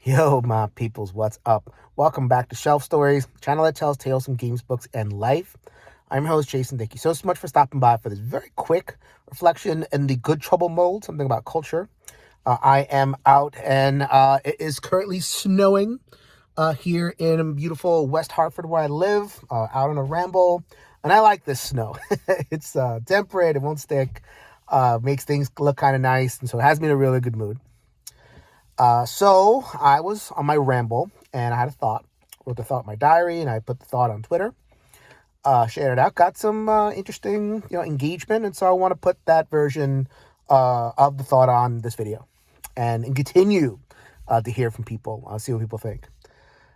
Yo, my peoples, what's up? Welcome back to Shelf Stories, channel that tells tales from games, books, and life. I'm your host, Jason. Thank you so much for stopping by for this very quick reflection in the good trouble mode, something about culture. I am out, and it is currently snowing here in beautiful West Hartford, where I live, out on a ramble. And I like this snow. It's temperate, it won't stick, makes things look kind of nice, and so it has me in a really good mood. So I was on my ramble and I had a thought, wrote the thought in my diary, and I put the thought on Twitter, shared it out, got some interesting, engagement. And so I want to put that version of the thought on this video and continue to hear from people, see what people think.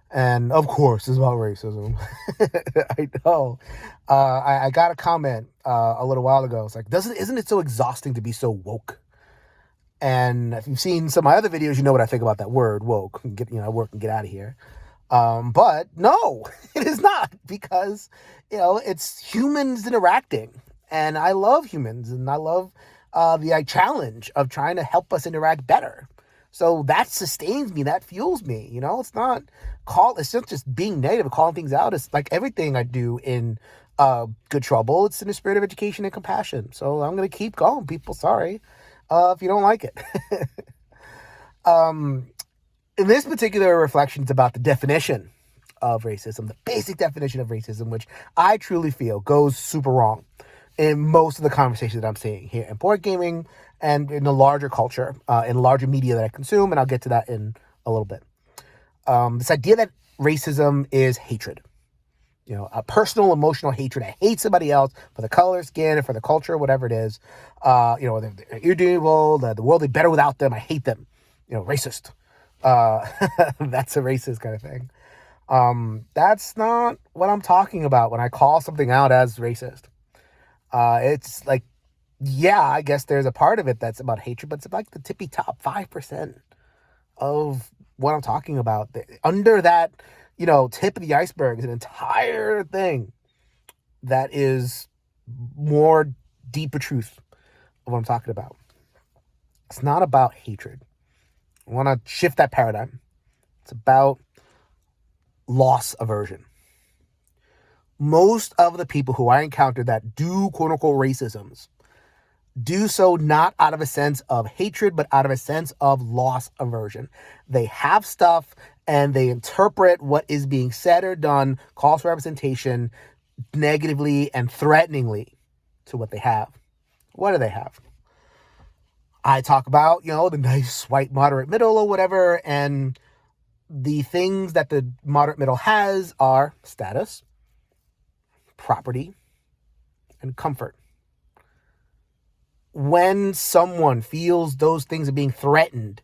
And of course, it's about racism. I know. I got a comment a little while ago. It's like, isn't it so exhausting to be so woke? And if you've seen some of my other videos, you know what I think about that word, woke. Work and get out of here. But no, it is not, because, it's humans interacting. And I love humans, and I love the challenge of trying to help us interact better. So that sustains me, that fuels me. It's not it's not just being negative, calling things out. It's like everything I do in good trouble. It's in the spirit of education and compassion. So I'm going to keep going, people. Sorry if you don't like it. In this particular reflection, it's about the definition of racism, the basic definition of racism, which I truly feel goes super wrong in most of the conversations that I'm seeing here in board gaming and in the larger culture, in larger media that I consume. And I'll get to that in a little bit. This idea that racism is hatred. A personal, emotional hatred. I hate somebody else for the color, skin, or for the culture, whatever it is. You're doing evil, the world is better without them. I hate them. Racist. That's a racist kind of thing. That's not what I'm talking about when I call something out as racist. It's like, yeah, I guess there's a part of it that's about hatred, but it's like the tippy top 5% of what I'm talking about. Under that, tip of the iceberg is an entire thing that is more deeper truth of what I'm talking about. It's not about hatred. I want to shift that paradigm. It's about loss aversion. Most of the people who I encounter that do quote unquote racisms do so not out of a sense of hatred, but out of a sense of loss aversion. They have stuff and they interpret what is being said or done, calls for representation, negatively and threateningly to what they have. What do they have? I talk about, the nice white moderate middle or whatever, and the things that the moderate middle has are status, property, and comfort. When someone feels those things are being threatened,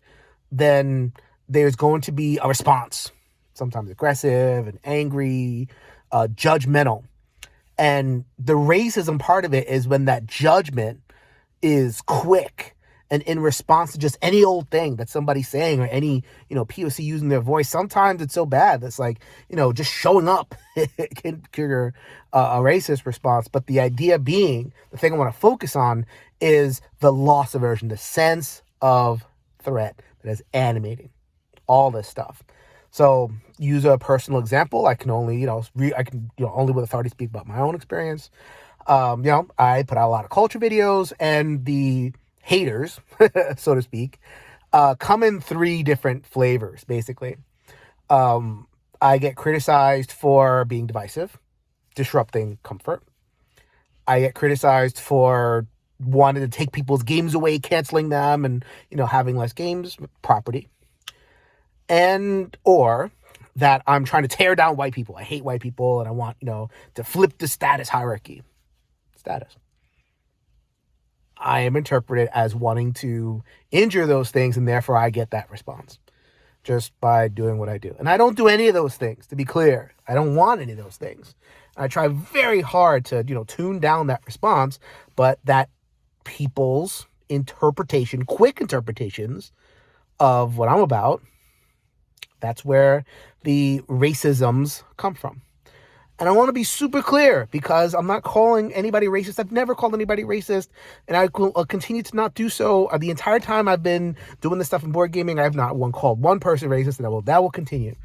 then there's going to be a response, sometimes aggressive and angry, judgmental. And the racism part of it is when that judgment is quick and in response to just any old thing that somebody's saying or any, POC using their voice. Sometimes it's so bad that's like, just showing up can trigger a racist response. But the idea being, the thing I want to focus on is the loss aversion, the sense of threat that is animating all this stuff. So use a personal example. I can only, only with authority speak about my own experience. I put out a lot of culture videos, and the haters, so to speak, come in 3 different flavors, basically. I get criticized for being divisive, disrupting comfort. I get criticized for wanting to take people's games away, canceling them, and, having less games, property. And, or that I'm trying to tear down white people. I hate white people, and I want, to flip the status hierarchy. Status. I am interpreted as wanting to injure those things, and therefore I get that response just by doing what I do. And I don't do any of those things, to be clear. I don't want any of those things. I try very hard to, tune down that response, but that people's interpretation, quick interpretations of what I'm about, that's where the racisms come from. And I want to be super clear because I'm not calling anybody racist. I've never called anybody racist, and I will continue to not do so. The entire time I've been doing this stuff in board gaming, I have not called one person racist, and that will continue.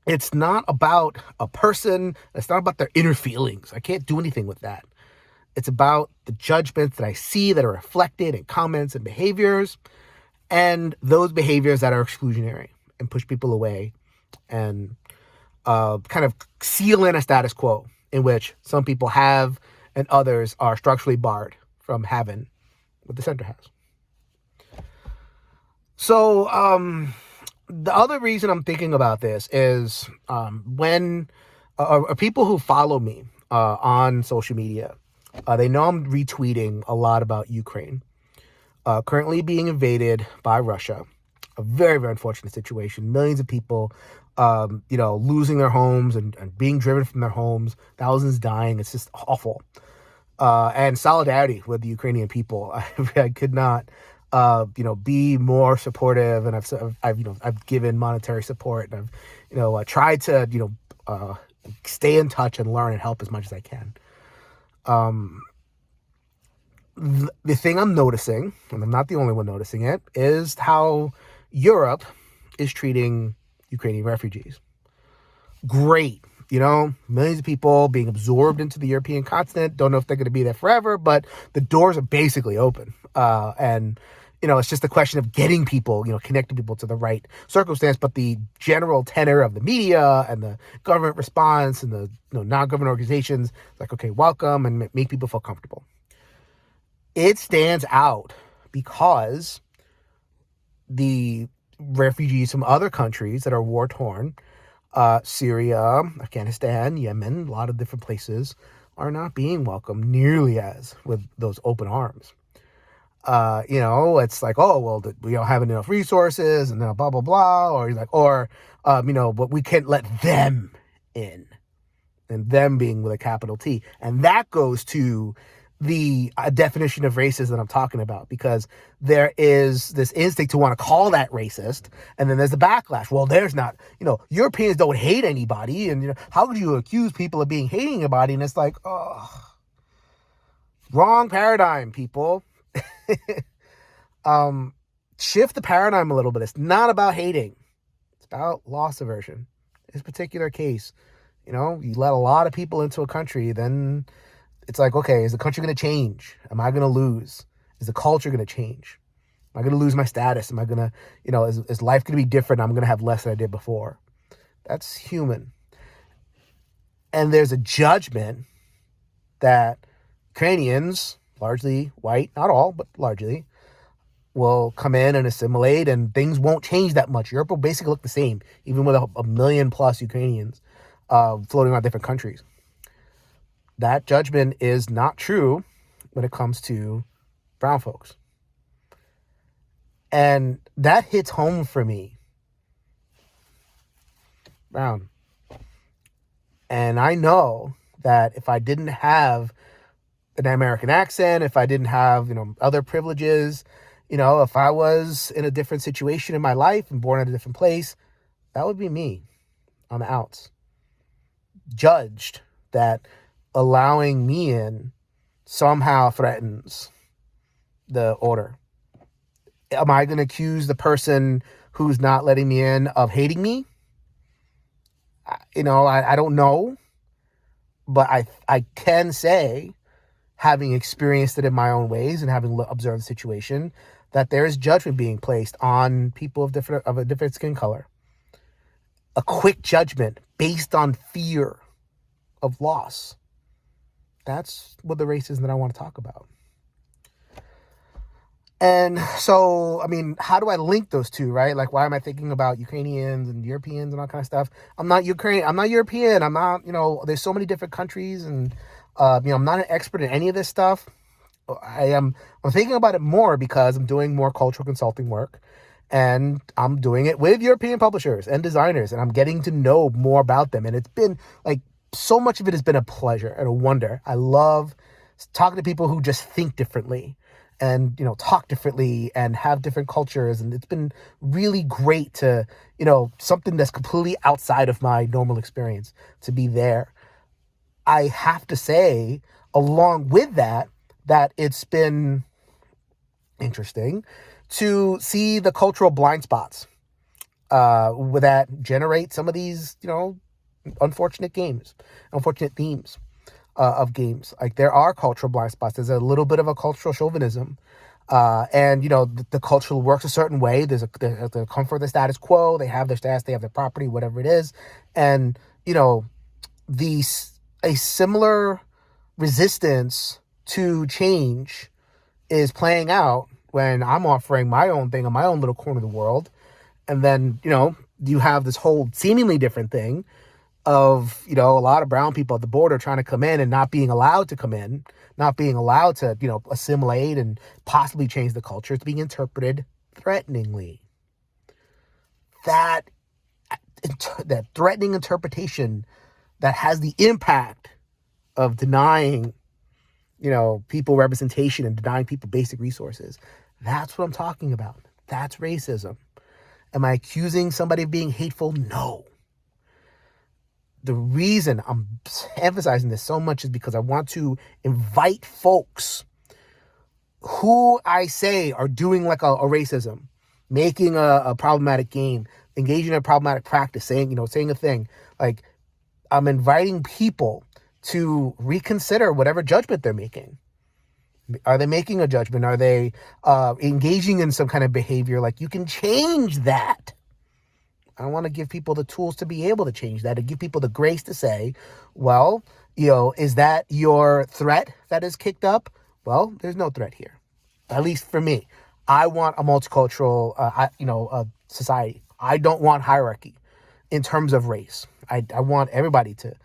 It's not about a person. It's not about their inner feelings. I can't do anything with that. It's about the judgments that I see that are reflected in comments and behaviors, and those behaviors that are exclusionary and push people away and kind of seal in a status quo in which some people have and others are structurally barred from having what the center has. So the other reason I'm thinking about this is when people who follow me on social media, they know I'm retweeting a lot about Ukraine currently being invaded by Russia. A very, very unfortunate situation. Millions of people, losing their homes and being driven from their homes. Thousands dying. It's just awful. And solidarity with the Ukrainian people. I could not, be more supportive. And I've given monetary support. And I've, tried to, stay in touch and learn and help as much as I can. The thing I'm noticing, and I'm not the only one noticing it, is how Europe is treating Ukrainian refugees. Great. Millions of people being absorbed into the European continent. Don't know if they're going to be there forever, but the doors are basically open. And it's just a question of getting people, connecting people to the right circumstance. But the general tenor of the media and the government response and the non-government organizations, like, okay, welcome and make people feel comfortable. It stands out because the refugees from other countries that are war-torn, Syria, Afghanistan, Yemen, a lot of different places, are not being welcomed nearly as with those open arms. It's like, oh, well, we don't have enough resources and blah, blah, blah. But we can't let them in. And them being with a capital T. And that goes to the definition of racist that I'm talking about, because there is this instinct to want to call that racist, and then there's the backlash. Well, there's not, Europeans don't hate anybody, and how could you accuse people of being hating anybody? And it's like, oh, wrong paradigm, people. Shift the paradigm a little bit. It's not about hating. It's about loss aversion. In this particular case, you let a lot of people into a country, then it's like, okay, is the country going to change? Am I going to lose? Is the culture going to change? Am I going to lose my status? Am I going to, is life going to be different? I'm going to have less than I did before. That's human. And there's a judgment that Ukrainians, largely white, not all, but largely, will come in and assimilate, and things won't change that much. Europe will basically look the same, even with a million plus Ukrainians floating around different countries. That judgment is not true when it comes to brown folks. And that hits home for me. Brown. And I know that if I didn't have an American accent, if I didn't have, other privileges, if I was in a different situation in my life and born in a different place, that would be me on the outs. Judged that allowing me in somehow threatens the order. Am I going to accuse the person who's not letting me in of hating me? I don't know. But I can say, having experienced it in my own ways and having observed the situation, that there is judgment being placed on people of a different skin color. A quick judgment based on fear of loss. That's what the race is that I want to talk about. And so, how do I link those two, right? Like, why am I thinking about Ukrainians and Europeans and all kind of stuff? I'm not Ukrainian. I'm not European. I'm not, there's so many different countries, and, I'm not an expert in any of this stuff. I'm thinking about it more because I'm doing more cultural consulting work, and I'm doing it with European publishers and designers, and I'm getting to know more about them. And it's been like, so much of it has been a pleasure and a wonder. I love talking to people who just think differently and, talk differently and have different cultures. And it's been really great to, something that's completely outside of my normal experience to be there. I have to say, along with that it's been interesting to see the cultural blind spots that generate some of these, unfortunate themes of games. Like, there are cultural blind spots. There's a little bit of a cultural chauvinism. And, the culture works a certain way. There's the comfort of the status quo. They have their status, they have their property, whatever it is. And, a similar resistance to change is playing out when I'm offering my own thing in my own little corner of the world. And then, you have this whole seemingly different thing of, a lot of brown people at the border trying to come in and not being allowed to come in, not being allowed to, assimilate and possibly change the culture. It's being interpreted threateningly. That threatening interpretation that has the impact of denying, people representation and denying people basic resources. That's what I'm talking about. That's racism. Am I accusing somebody of being hateful? No. The reason I'm emphasizing this so much is because I want to invite folks who I say are doing like a racism, making a problematic game, engaging in a problematic practice, saying a thing. Like, I'm inviting people to reconsider whatever judgment they're making. Are they making a judgment? Are they engaging in some kind of behavior? Like, you can change that. I want to give people the tools to be able to change that, to give people the grace to say, well, is that your threat that is kicked up? Well, there's no threat here. At least for me. I want a multicultural, society. I don't want hierarchy in terms of race. I want everybody to,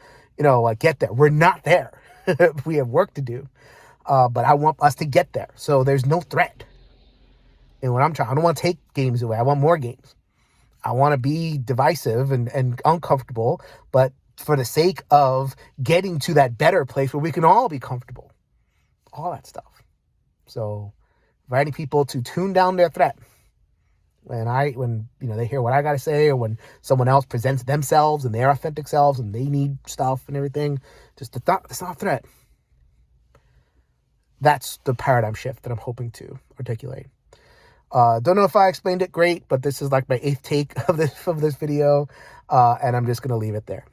get there. We're not there. We have work to do. But I want us to get there. So there's no threat. And what I don't want to take games away. I want more games. I want to be divisive and uncomfortable, but for the sake of getting to that better place where we can all be comfortable. All that stuff. So inviting people to tune down their threat. When they hear what I got to say, or when someone else presents themselves and their authentic selves and they need stuff and everything, it's not a threat. That's the paradigm shift that I'm hoping to articulate. Don't know if I explained it great, but this is like my 8th take of this video, and I'm just going to leave it there.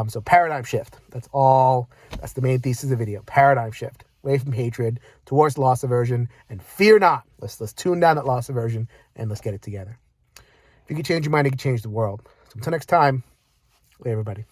So paradigm shift. That's the main thesis of the video. Paradigm shift. Away from hatred, towards loss aversion, and fear not. Let's tune down that loss aversion, and let's get it together. If you can change your mind, you can change the world. So until next time, everybody.